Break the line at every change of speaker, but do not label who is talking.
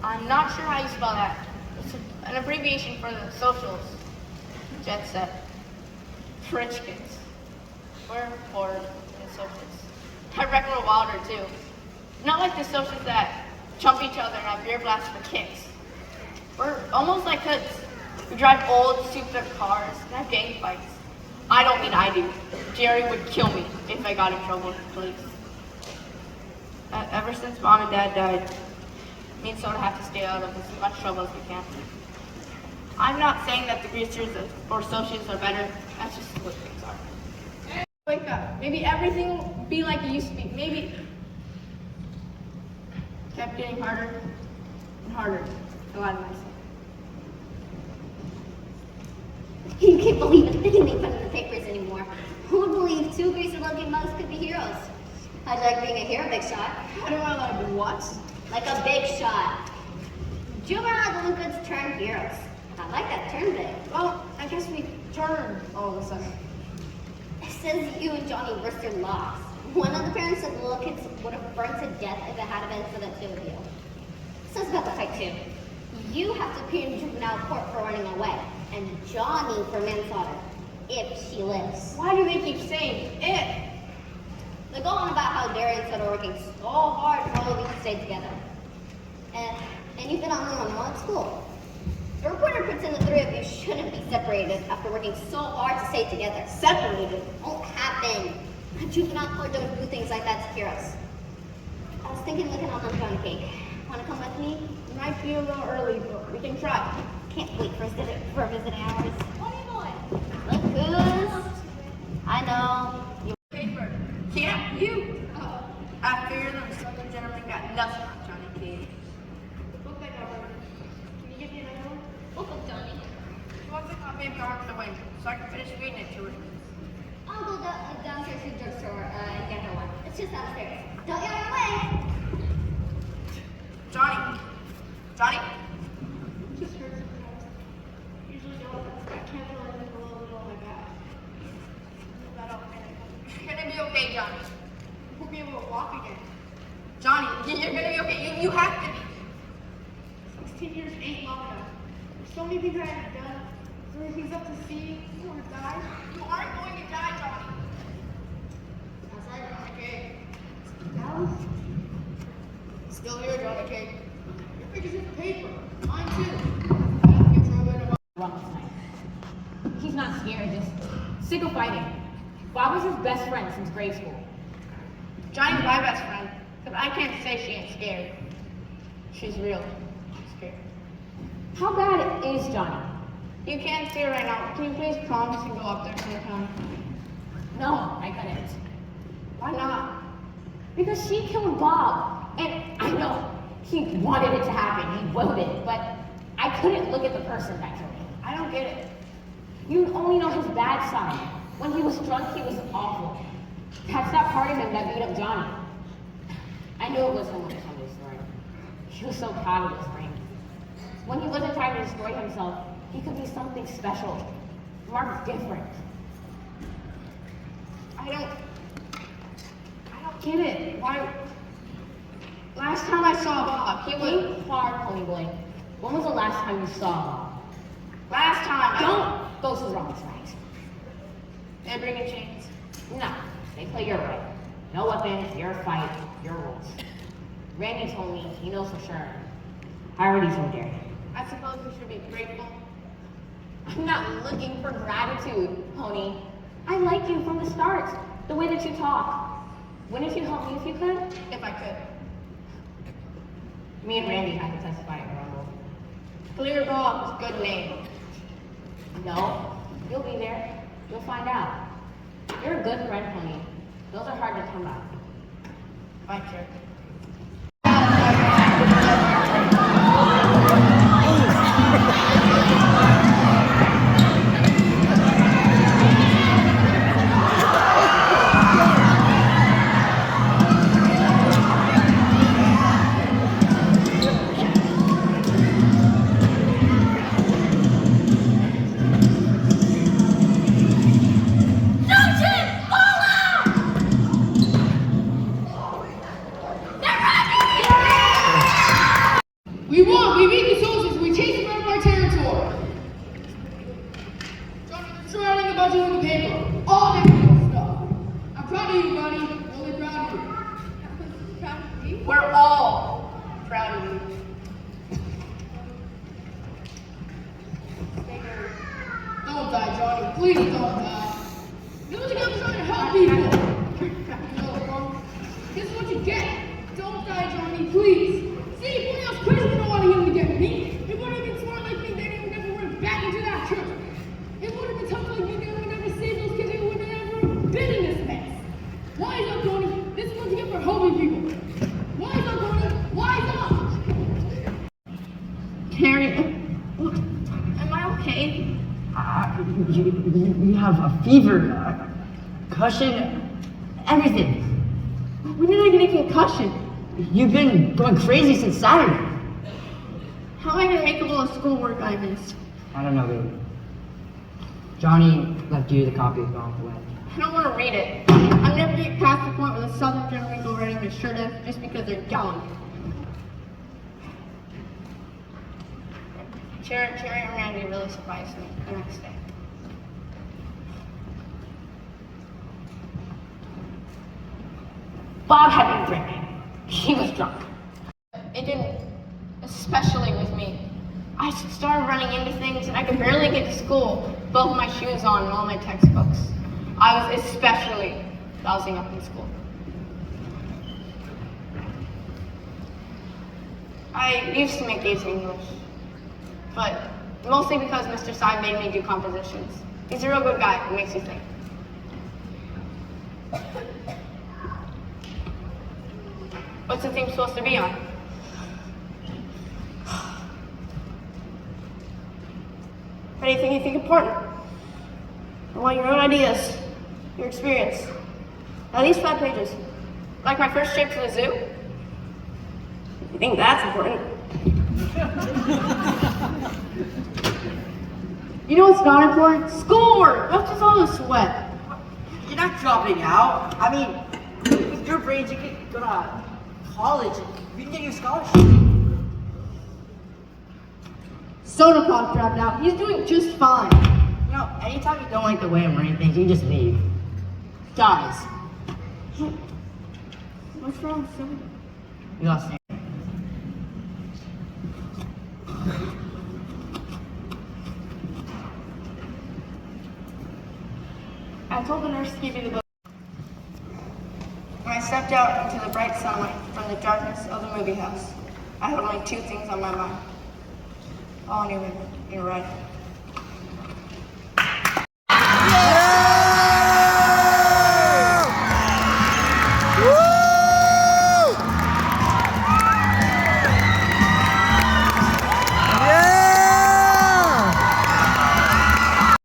I'm not sure how you spell that. It's an abbreviation for the socials. Jet set. For rich kids. We're poor in socials. I reckon we're wilder too. Not like the socials that chump each other and have beer blasts for kicks. We're almost like hoods. We drive old, souped-up cars and have gang fights. I don't mean I do. Jerry would kill me if I got in trouble with the police. Ever since Mom and Dad died, me and Soda have to stay out of as much trouble as we can. I'm not saying that the greasers or socials are better. That's just what things are. Hey, wake up. Maybe everything will be like it used to be. Maybe it kept getting harder and harder to lie to myself.
You can't believe it. They didn't make fun of the papers anymore. Who would believe two greasy-looking mugs could be heroes? How'd you like being a hero, Big Shot?
How do I like what?
Like a big shot. Do you ever how the Lucas turn heroes? I like that term, Big.
Well, I guess we turned all of a sudden.
It says you and Johnny risked your lives. One of the parents said the little kids would have burned to death if it hadn't been for the two of you. It says about the fight, too. You have to appear in juvenile court for running away, and Johnny for manslaughter, if she lives.
Why do they keep saying it?
They go on about how Derry and Soda are working so hard for all of you to stay together. And you've been only on one at school. The reporter puts in the three of you shouldn't be separated after working so hard to stay together. Separated won't happen. A juvenile court don't do things like that to heroes. I was thinking looking on lunch on cake. Want to come with me?
It might be a little early, but we can try.
Can't wait for visiting hours. Ponyboy! Look who's... I know.
Paper. Yeah, you. After you're the Southern gentleman got nothing on Johnny Cage. Book that over. Can you give me another one?
Book of Johnny.
She wants a copy of Dark the Wind, so I can finish reading it to her.
I'll go downstairs to the drugstore and get her one. It's just downstairs. Don't get her away!
Johnny. Johnny.
Just hurt sometimes. Usually don't. I can't feel anything a little bit on my back.
You're gonna be okay, Johnny.
We'll be able to walk again.
Johnny, you're gonna be okay. You have to be.
16 years ain't long enough. There's so many things I haven't done. So many things up to see or die.
You aren't going to die, Johnny.
Outside?
Okay.
Dallas?
Still here, Johnny Cage.
Your picture's in the paper. Mine too.
Wrong tonight. He's not scared, just sick of fighting. Bob was his best friend since grade school.
Johnny's my best friend, but I can't say she ain't scared. She's real scared.
How bad is Johnny?
You can't see her right now. Can you please promise to go up there sometime?
No, I couldn't.
Why not?
Because she killed Bob. And I know he wanted it to happen, he willed it, but I couldn't look at the person that killed him.
I don't get it.
You only know his bad side. When he was drunk, he was awful. That's that part of him that beat up Johnny. I knew it was him when I told his story. He was so proud of his brain. When he wasn't trying to destroy himself, he could be something special. Mark's different.
I don't get it. Why? Last time I saw Bob, he was...
Think hard, Ponyboy. When was the last time you saw Bob?
Last time.
Don't go so wrong tonight.
They're bringing chains.
No, they play your way. No weapons, your fight, your rules. Randy told me he knows for sure. I already told Gary.
I suppose we should be grateful.
I'm not looking for gratitude, Pony. I like you from the start, the way that you talk. Wouldn't you help me if you could?
If I could.
Me and Randy had to testify at Rumble.
Clear Bob is a good name.
No, you'll be there. You'll find out. You're a good friend, Pony. Those are hard to come by.
Bye, Jerk.
We won! We beat the soldiers! We chased them out of our territory! Johnny, they're surrounding the budget with the paper. All that good stuff. I'm proud of you, buddy. Really proud of you.
Proud of me? We're all proud of you.
Don't die, Johnny. Please don't die. This is what you get for trying to help people. This is what you get. Don't die, Johnny, please. See, if anyone else crazy didn't want him to get me. If one of them smart like me, they didn't never went back into that church. If one of them tough like me, they would never save those kids. They would never been in this mess. Wise up, Johnny. This is what you get for helping people. Wise up, Johnny. Wise up.
Carrie, am I okay?
You have a fever, a concussion, everything.
When did I get a concussion?
You've been going crazy since Saturday.
How am I gonna make up all the schoolwork I missed?
I don't know, baby. Johnny left you the copy of Gone Away.
I don't want to read it. I'm never get past the point where the Southern gentlemen go writing their shirt off just because they're young. Cherry and Randy really surprised me the next day.
Bob had been drinking. He was drunk.
It didn't, especially with me. I started running into things and I could barely get to school, both my shoes on and all my textbooks. I was especially lousing up in school. I used to make A's in English, but mostly because Mr. Sy made me do compositions. He's a real good guy who makes you think. What's the theme supposed to be on? Anything you think important? I want your own ideas, your experience. At least 5 pages. Like my first trip to the zoo? If you think that's important. You know what's not important? Schoolwork! What's just all the sweat?
You're not dropping out. I mean, with your grades, you could go to college. We can get you a scholarship.
Sonopov dropped out. He's doing just fine.
You know, anytime you don't like the way I'm running things, you can just leave. Guys,
What's wrong, Sonopov?
you lost Sam.
I told the nurse to give me the book. When I stepped out into the bright sunlight from the darkness of the movie house, I had only 2 things on my mind. All I knew were, you're right.